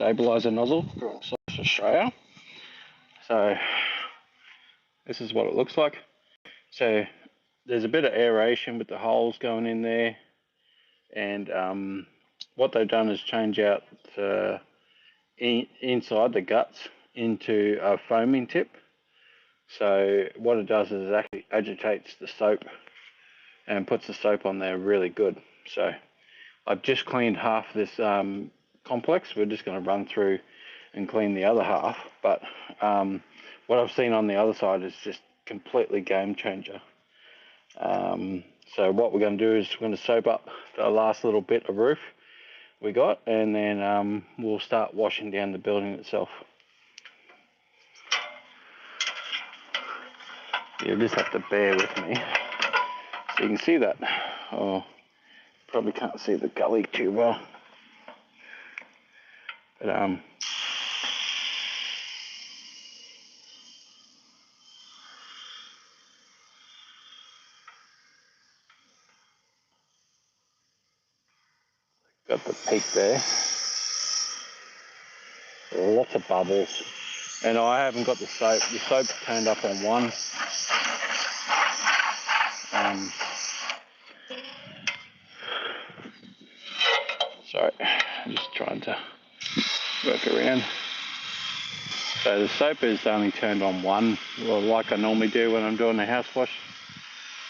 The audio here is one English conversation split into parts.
stabilizer nozzle from South Australia. So this is what it looks like. So there's a bit of aeration with the holes going in there, and what they've done is change out inside the guts into a foaming tip. So what it does is it actually agitates the soap and puts the soap on there really good. So I've just cleaned half this complex. We're just going to run through and clean the other half, but what I've seen on the other side is just completely game changer. So what we're going to do is we're going to soap up the last little bit of roof we got, and then we'll start washing down the building itself. You'll just have to bear with me so you can see that. Oh, probably can't see the gully too well, but got the peak there. Lots of bubbles, and I haven't got the soap. The soap's turned up on one. Sorry, I'm just trying to work around. So the soap is only turned on one, well, like I normally do when I'm doing a house wash.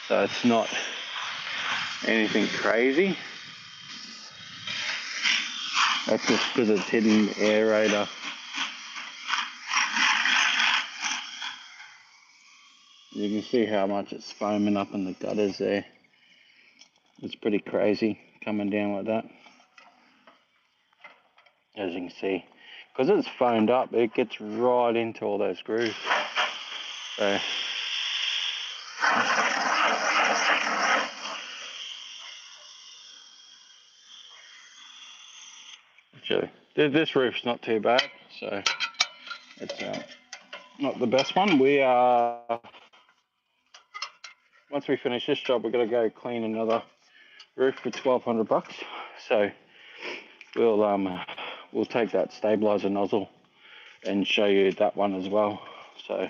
So it's not anything crazy. That's just because it's hitting the aerator. You can see how much it's foaming up in the gutters there. It's pretty crazy coming down like that. As you can see, because it's foamed up, it gets right into all those grooves. So actually, this roof's not too bad, so it's not the best one. We are, once we finish this job, we're going to go clean another roof for $1,200. So we'll take that stabilizer nozzle and show you that one as well. So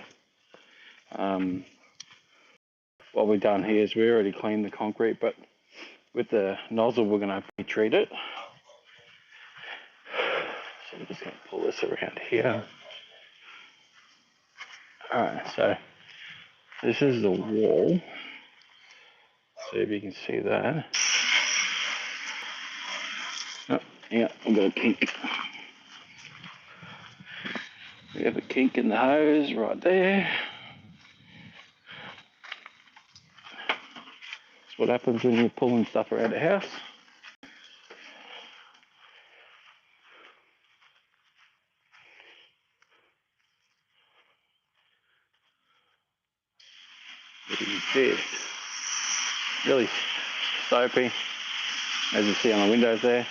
what we've done here is we already cleaned the concrete, but with the nozzle we're going to treat it. So I'm just going to pull this around here. Alright, so this is the wall. See if you can see that. Oh, yeah, I've got a kink. We have a kink in the hose right there. That's what happens when you're pulling stuff around the house. You can see it's really soapy, as you see on the windows there.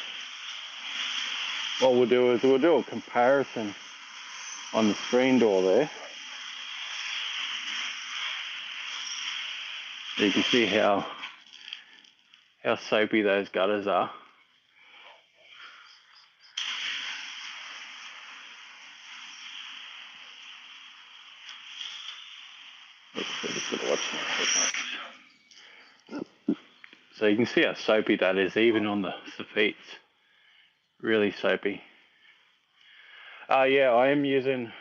What we'll do is we'll do a comparison on the screen door there. You can see how soapy those gutters are. So you can see how soapy that is, even on the feet. Really soapy. Yeah, I am using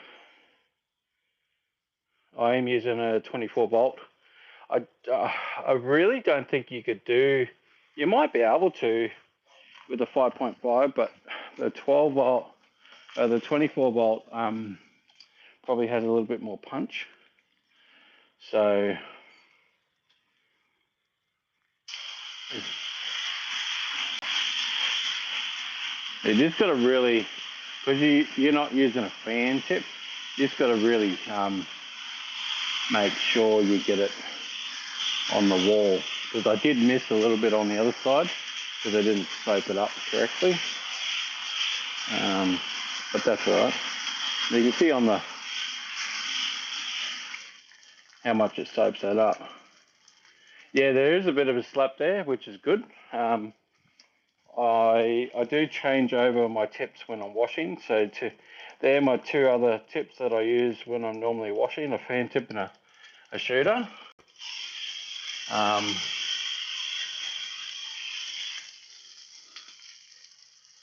a 24 volt. I really don't think you could do. You might be able to with a 5.5, but the 12 volt, the 24 volt probably has a little bit more punch. So you just got to really, because you're not using a fan tip, you just got to really make sure you get it on the wall. Because I did miss a little bit on the other side because I didn't soap it up correctly. But that's alright. You can see on the how much it soaps that up. Yeah, there is a bit of a slap there, which is good. I do change over my tips when I'm washing. So they're my two other tips that I use when I'm normally washing, a fan tip and a shooter.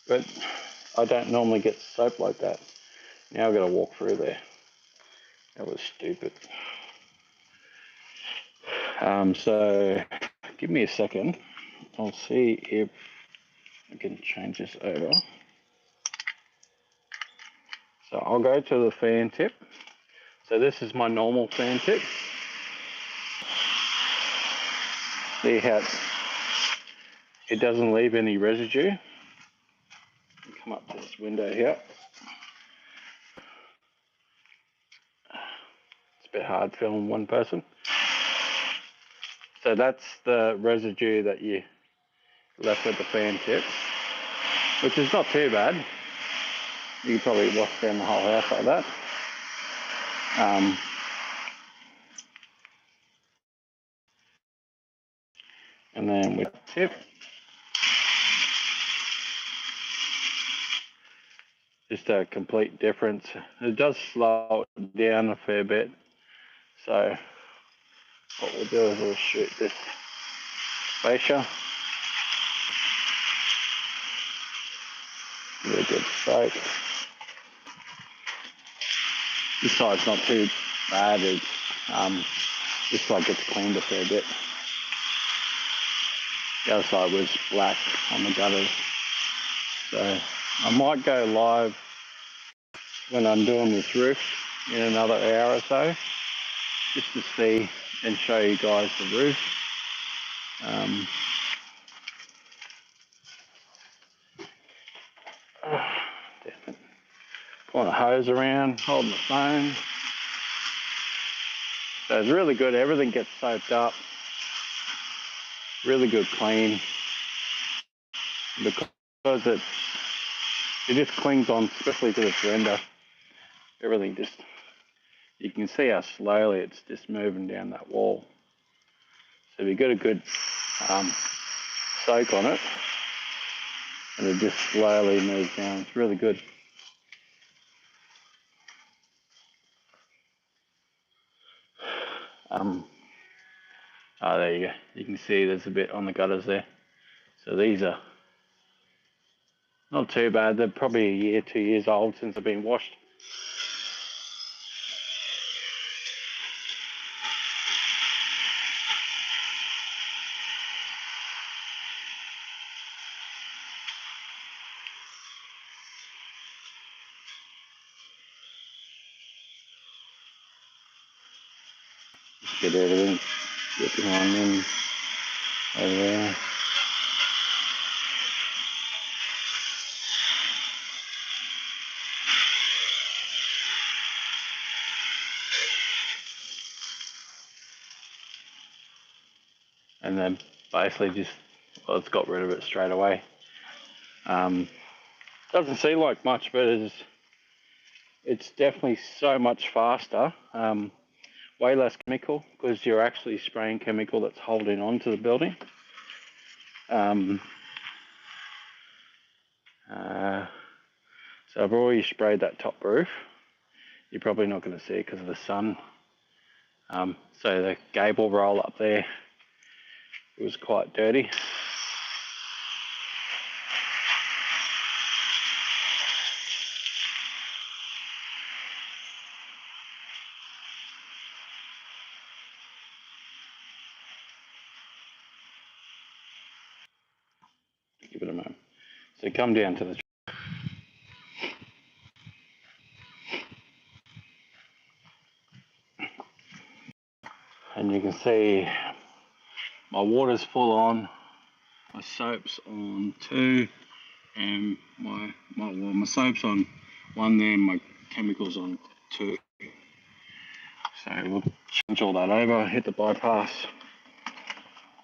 But I don't normally get soap like that. Now I've got to walk through there. That was stupid. So give me a second. I'll see if I can change this over. So I'll go to the fan tip. So this is my normal fan tip. See how it doesn't leave any residue. Come up to this window here. It's a bit hard filming one person. So that's the residue that you left with the fan tip, which is not too bad. You can probably wash down the whole house like that. And then with the tip, just a complete difference. It does slow it down a fair bit. So what we'll do is we'll shoot this fascia. Really good soak. This side's not too bad. It's this side gets cleaned a fair bit. The other side was black on the gutters. So I might go live when I'm doing this roof in another hour or so, just to see and show you guys the roof. Pulling a hose around, holding the phone. So it's really good. Everything gets soaked up. Really good clean. Because it just clings on, especially to this render. Everything just, you can see how slowly it's just moving down that wall. So if you got a good soak on it, and it just slowly moves down. It's really good. Oh, there you go. You can see there's a bit on the gutters there. So these are not too bad. They're probably a year, 2 years old since they've been washed. Just get everything, get behind them over there. And then basically just, well, it's got rid of it straight away. Doesn't seem like much, but it's definitely so much faster. Way less chemical, because you're actually spraying chemical that's holding on to the building. So I've already sprayed that top roof. You're probably not going to see it because of the sun. So the gable roll up there, it was quite dirty. Give it a moment. So come down to the, and you can see my water's full on, my soap's on 2, and my soap's on 1 there, and my chemicals on 2. So we'll change all that over, hit the bypass,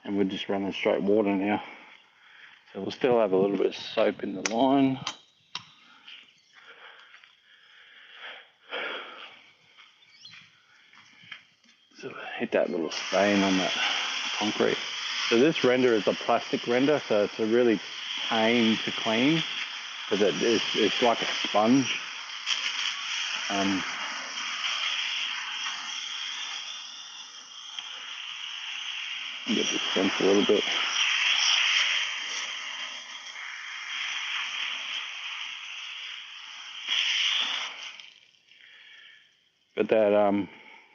and we're just running straight water now. So we'll still have a little bit of soap in the line. So hit that little stain on that concrete. So this render is a plastic render, so it's a really pain to clean because it's like a sponge. Get this sense a little bit. But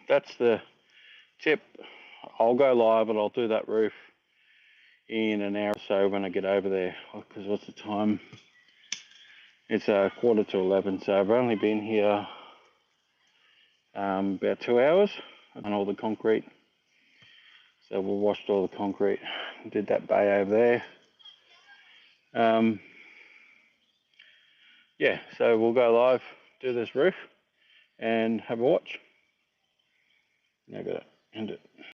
that's the tip. I'll go live and I'll do that roof in an hour or so when I get over there. Because what's the time? It's 11:15. So I've only been here about 2 hours on all the concrete. So we washed all the concrete, did that bay over there. Yeah, so we'll go live, do this roof, and have a watch. Now I gotta end it.